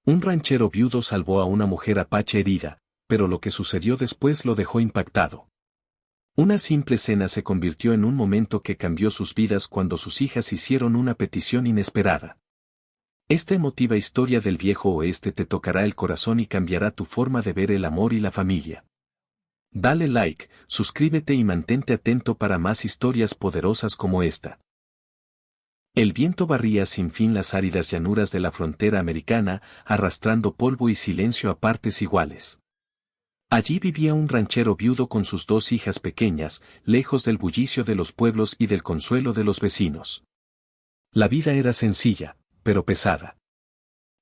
Un ranchero viudo salvó a una mujer apache herida, pero lo que sucedió después lo dejó impactado. Una simple cena se convirtió en un momento que cambió sus vidas cuando sus hijas hicieron una petición inesperada. Esta emotiva historia del viejo oeste te tocará el corazón y cambiará tu forma de ver el amor y la familia. Dale like, suscríbete y mantente atento para más historias poderosas como esta. El viento barría sin fin las áridas llanuras de la frontera americana, arrastrando polvo y silencio a partes iguales. Allí vivía un ranchero viudo con sus dos hijas pequeñas, lejos del bullicio de los pueblos y del consuelo de los vecinos. La vida era sencilla, pero pesada.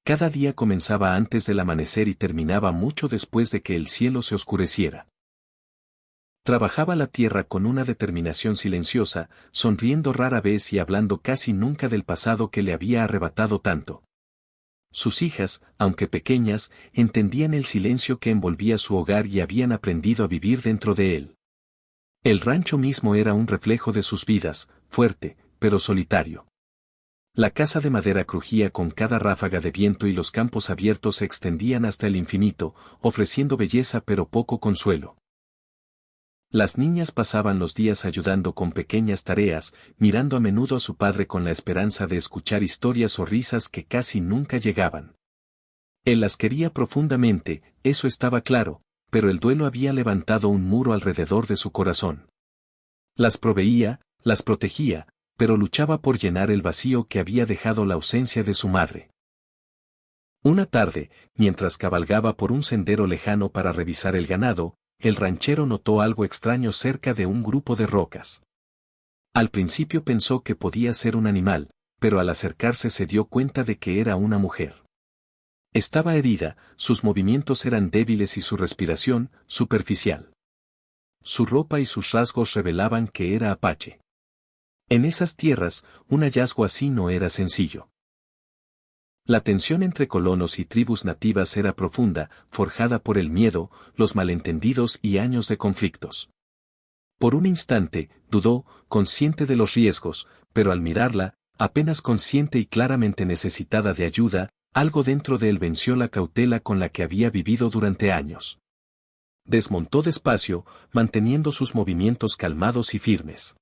Cada día comenzaba antes del amanecer y terminaba mucho después de que el cielo se oscureciera. Trabajaba la tierra con una determinación silenciosa, sonriendo rara vez y hablando casi nunca del pasado que le había arrebatado tanto. Sus hijas, aunque pequeñas, entendían el silencio que envolvía su hogar y habían aprendido a vivir dentro de él. El rancho mismo era un reflejo de sus vidas, fuerte, pero solitario. La casa de madera crujía con cada ráfaga de viento y los campos abiertos se extendían hasta el infinito, ofreciendo belleza pero poco consuelo. Las niñas pasaban los días ayudando con pequeñas tareas, mirando a menudo a su padre con la esperanza de escuchar historias o risas que casi nunca llegaban. Él las quería profundamente, eso estaba claro, pero el duelo había levantado un muro alrededor de su corazón. Las proveía, las protegía, pero luchaba por llenar el vacío que había dejado la ausencia de su madre. Una tarde, mientras cabalgaba por un sendero lejano para revisar el ganado, el ranchero notó algo extraño cerca de un grupo de rocas. Al principio pensó que podía ser un animal, pero al acercarse se dio cuenta de que era una mujer. Estaba herida, sus movimientos eran débiles y su respiración, superficial. Su ropa y sus rasgos revelaban que era apache. En esas tierras, un hallazgo así no era sencillo. La tensión entre colonos y tribus nativas era profunda, forjada por el miedo, los malentendidos y años de conflictos. Por un instante, dudó, consciente de los riesgos, pero al mirarla, apenas consciente y claramente necesitada de ayuda, algo dentro de él venció la cautela con la que había vivido durante años. Desmontó despacio, manteniendo sus movimientos calmados y firmes.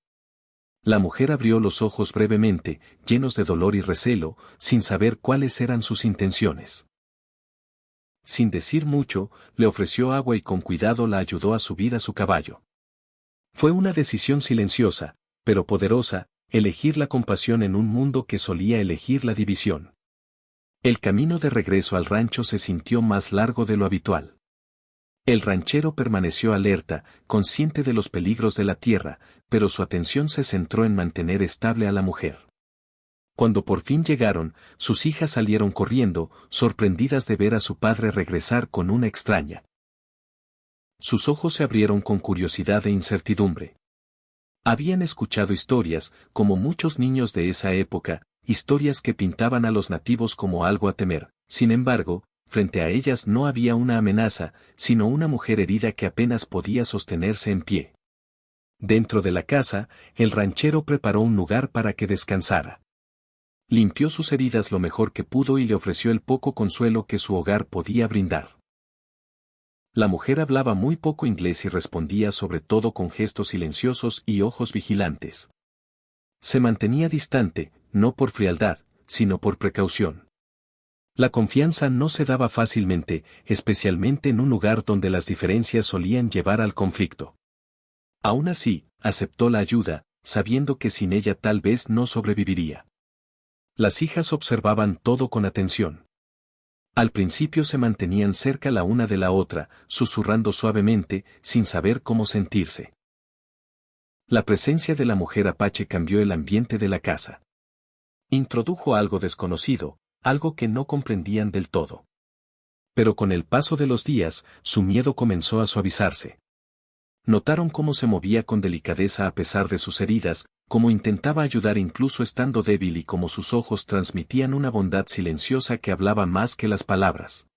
La mujer abrió los ojos brevemente, llenos de dolor y recelo, sin saber cuáles eran sus intenciones. Sin decir mucho, le ofreció agua y con cuidado la ayudó a subir a su caballo. Fue una decisión silenciosa, pero poderosa, elegir la compasión en un mundo que solía elegir la división. El camino de regreso al rancho se sintió más largo de lo habitual. El ranchero permaneció alerta, consciente de los peligros de la tierra, pero su atención se centró en mantener estable a la mujer. Cuando por fin llegaron, sus hijas salieron corriendo, sorprendidas de ver a su padre regresar con una extraña. Sus ojos se abrieron con curiosidad e incertidumbre. Habían escuchado historias, como muchos niños de esa época, historias que pintaban a los nativos como algo a temer. Sin embargo, frente a ellas no había una amenaza, sino una mujer herida que apenas podía sostenerse en pie. Dentro de la casa, el ranchero preparó un lugar para que descansara. Limpió sus heridas lo mejor que pudo y le ofreció el poco consuelo que su hogar podía brindar. La mujer hablaba muy poco inglés y respondía sobre todo con gestos silenciosos y ojos vigilantes. Se mantenía distante, no por frialdad, sino por precaución. La confianza no se daba fácilmente, especialmente en un lugar donde las diferencias solían llevar al conflicto. Aún así, aceptó la ayuda, sabiendo que sin ella tal vez no sobreviviría. Las hijas observaban todo con atención. Al principio se mantenían cerca la una de la otra, susurrando suavemente, sin saber cómo sentirse. La presencia de la mujer apache cambió el ambiente de la casa. Introdujo algo desconocido, algo que no comprendían del todo. Pero con el paso de los días, su miedo comenzó a suavizarse. Notaron cómo se movía con delicadeza a pesar de sus heridas, cómo intentaba ayudar incluso estando débil y cómo sus ojos transmitían una bondad silenciosa que hablaba más que las palabras.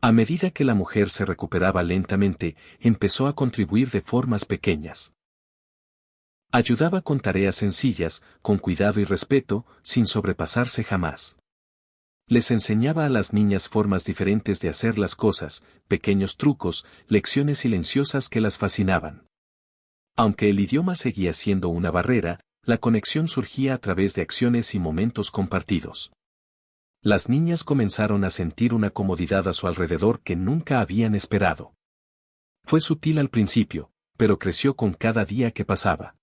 A medida que la mujer se recuperaba lentamente, empezó a contribuir de formas pequeñas. Ayudaba con tareas sencillas, con cuidado y respeto, sin sobrepasarse jamás. Les enseñaba a las niñas formas diferentes de hacer las cosas, pequeños trucos, lecciones silenciosas que las fascinaban. Aunque el idioma seguía siendo una barrera, la conexión surgía a través de acciones y momentos compartidos. Las niñas comenzaron a sentir una comodidad a su alrededor que nunca habían esperado. Fue sutil al principio, pero creció con cada día que pasaba.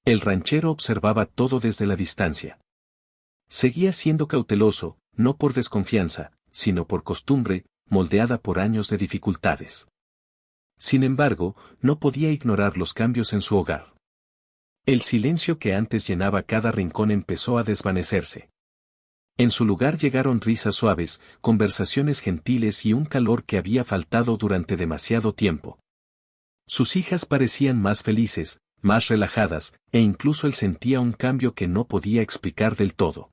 El ranchero observaba todo desde la distancia. Seguía siendo cauteloso, no por desconfianza, sino por costumbre, moldeada por años de dificultades. Sin embargo, no podía ignorar los cambios en su hogar. El silencio que antes llenaba cada rincón empezó a desvanecerse. En su lugar llegaron risas suaves, conversaciones gentiles y un calor que había faltado durante demasiado tiempo. Sus hijas parecían más felices, más relajadas, e incluso él sentía un cambio que no podía explicar del todo.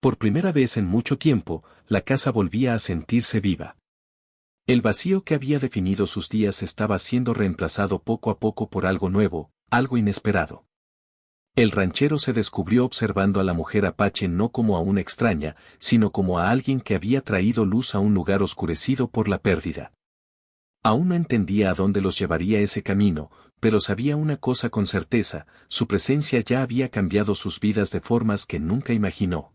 Por primera vez en mucho tiempo, la casa volvía a sentirse viva. El vacío que había definido sus días estaba siendo reemplazado poco a poco por algo nuevo, algo inesperado. El ranchero se descubrió observando a la mujer apache no como a una extraña, sino como a alguien que había traído luz a un lugar oscurecido por la pérdida. Aún no entendía a dónde los llevaría ese camino, pero sabía una cosa con certeza: su presencia ya había cambiado sus vidas de formas que nunca imaginó.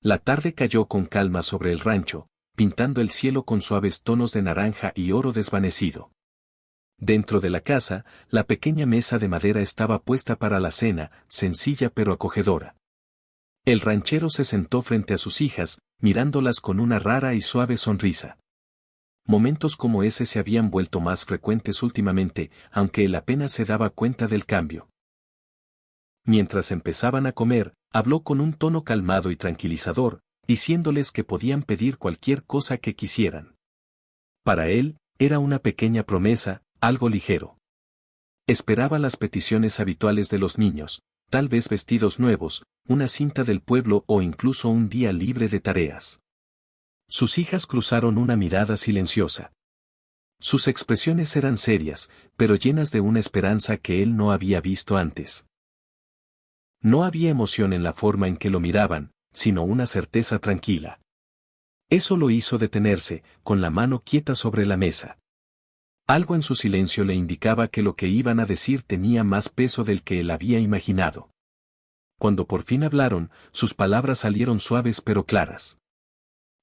La tarde cayó con calma sobre el rancho, pintando el cielo con suaves tonos de naranja y oro desvanecido. Dentro de la casa, la pequeña mesa de madera estaba puesta para la cena, sencilla pero acogedora. El ranchero se sentó frente a sus hijas, mirándolas con una rara y suave sonrisa. Momentos como ese se habían vuelto más frecuentes últimamente, aunque él apenas se daba cuenta del cambio. Mientras empezaban a comer, habló con un tono calmado y tranquilizador, diciéndoles que podían pedir cualquier cosa que quisieran. Para él, era una pequeña promesa, algo ligero. Esperaba las peticiones habituales de los niños, tal vez vestidos nuevos, una cinta del pueblo o incluso un día libre de tareas. Sus hijas cruzaron una mirada silenciosa. Sus expresiones eran serias, pero llenas de una esperanza que él no había visto antes. No había emoción en la forma en que lo miraban, sino una certeza tranquila. Eso lo hizo detenerse, con la mano quieta sobre la mesa. Algo en su silencio le indicaba que lo que iban a decir tenía más peso del que él había imaginado. Cuando por fin hablaron, sus palabras salieron suaves pero claras.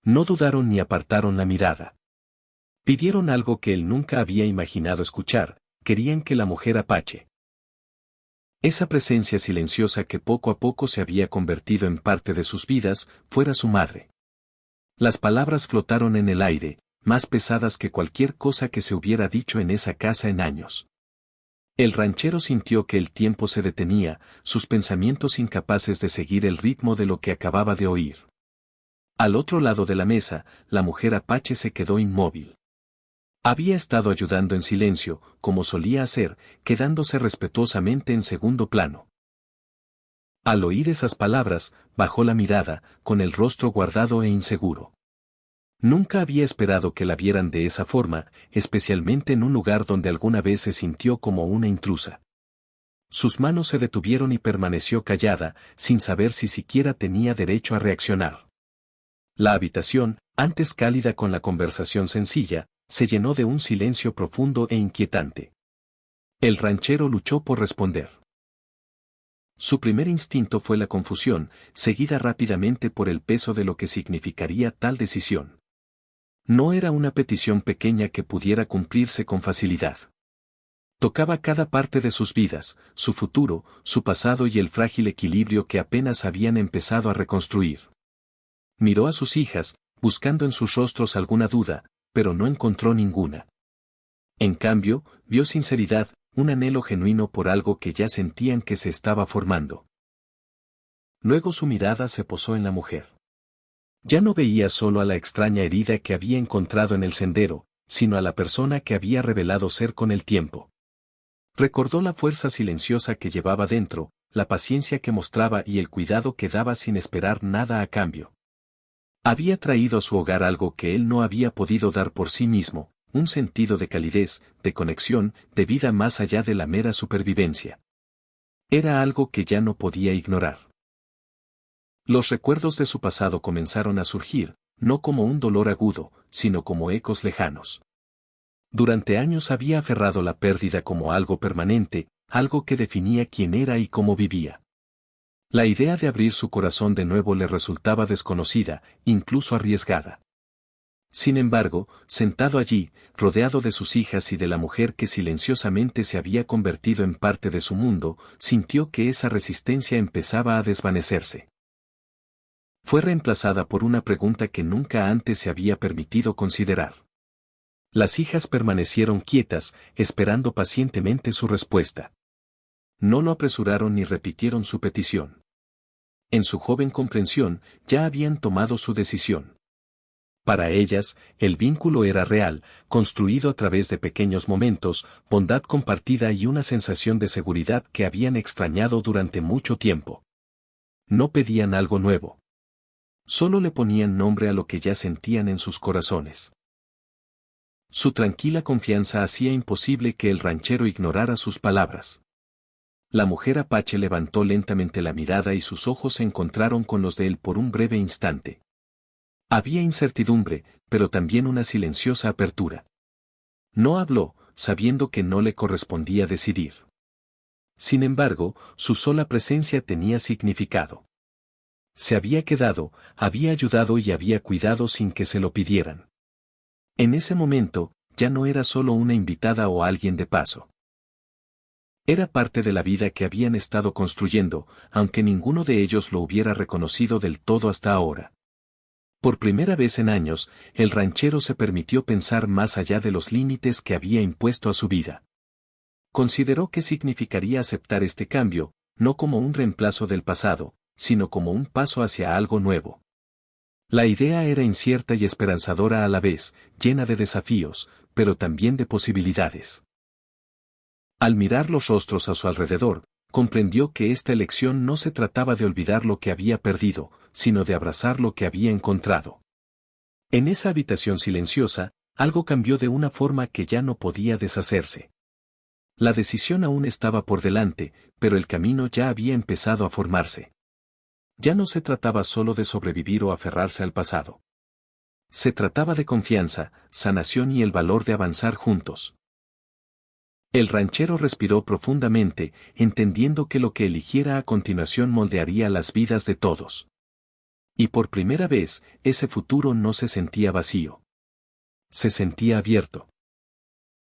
No dudaron ni apartaron la mirada. Pidieron algo que él nunca había imaginado escuchar: querían que la mujer apache, esa presencia silenciosa que poco a poco se había convertido en parte de sus vidas, fuera su madre. Las palabras flotaron en el aire, más pesadas que cualquier cosa que se hubiera dicho en esa casa en años. El ranchero sintió que el tiempo se detenía, sus pensamientos incapaces de seguir el ritmo de lo que acababa de oír. Al otro lado de la mesa, la mujer apache se quedó inmóvil. Había estado ayudando en silencio, como solía hacer, quedándose respetuosamente en segundo plano. Al oír esas palabras, bajó la mirada, con el rostro guardado e inseguro. Nunca había esperado que la vieran de esa forma, especialmente en un lugar donde alguna vez se sintió como una intrusa. Sus manos se detuvieron y permaneció callada, sin saber si siquiera tenía derecho a reaccionar. La habitación, antes cálida con la conversación sencilla, se llenó de un silencio profundo e inquietante. El ranchero luchó por responder. Su primer instinto fue la confusión, seguida rápidamente por el peso de lo que significaría tal decisión. No era una petición pequeña que pudiera cumplirse con facilidad. Tocaba cada parte de sus vidas, su futuro, su pasado y el frágil equilibrio que apenas habían empezado a reconstruir. Miró a sus hijas, buscando en sus rostros alguna duda, pero no encontró ninguna. En cambio, vio sinceridad, un anhelo genuino por algo que ya sentían que se estaba formando. Luego su mirada se posó en la mujer. Ya no veía solo a la extraña herida que había encontrado en el sendero, sino a la persona que había revelado ser con el tiempo. Recordó la fuerza silenciosa que llevaba dentro, la paciencia que mostraba y el cuidado que daba sin esperar nada a cambio. Había traído a su hogar algo que él no había podido dar por sí mismo, un sentido de calidez, de conexión, de vida más allá de la mera supervivencia. Era algo que ya no podía ignorar. Los recuerdos de su pasado comenzaron a surgir, no como un dolor agudo, sino como ecos lejanos. Durante años había aferrado la pérdida como algo permanente, algo que definía quién era y cómo vivía. La idea de abrir su corazón de nuevo le resultaba desconocida, incluso arriesgada. Sin embargo, sentado allí, rodeado de sus hijas y de la mujer que silenciosamente se había convertido en parte de su mundo, sintió que esa resistencia empezaba a desvanecerse. Fue reemplazada por una pregunta que nunca antes se había permitido considerar. Las hijas permanecieron quietas, esperando pacientemente su respuesta. No lo apresuraron ni repitieron su petición. En su joven comprensión, ya habían tomado su decisión. Para ellas, el vínculo era real, construido a través de pequeños momentos, bondad compartida y una sensación de seguridad que habían extrañado durante mucho tiempo. No pedían algo nuevo. Solo le ponían nombre a lo que ya sentían en sus corazones. Su tranquila confianza hacía imposible que el ranchero ignorara sus palabras. La mujer apache levantó lentamente la mirada y sus ojos se encontraron con los de él por un breve instante. Había incertidumbre, pero también una silenciosa apertura. No habló, sabiendo que no le correspondía decidir. Sin embargo, su sola presencia tenía significado. Se había quedado, había ayudado y había cuidado sin que se lo pidieran. En ese momento, ya no era solo una invitada o alguien de paso. Era parte de la vida que habían estado construyendo, aunque ninguno de ellos lo hubiera reconocido del todo hasta ahora. Por primera vez en años, el ranchero se permitió pensar más allá de los límites que había impuesto a su vida. Consideró que significaría aceptar este cambio, no como un reemplazo del pasado, sino como un paso hacia algo nuevo. La idea era incierta y esperanzadora a la vez, llena de desafíos, pero también de posibilidades. Al mirar los rostros a su alrededor, comprendió que esta elección no se trataba de olvidar lo que había perdido, sino de abrazar lo que había encontrado. En esa habitación silenciosa, algo cambió de una forma que ya no podía deshacerse. La decisión aún estaba por delante, pero el camino ya había empezado a formarse. Ya no se trataba solo de sobrevivir o aferrarse al pasado. Se trataba de confianza, sanación y el valor de avanzar juntos. El ranchero respiró profundamente, entendiendo que lo que eligiera a continuación moldearía las vidas de todos. Y por primera vez, ese futuro no se sentía vacío. Se sentía abierto.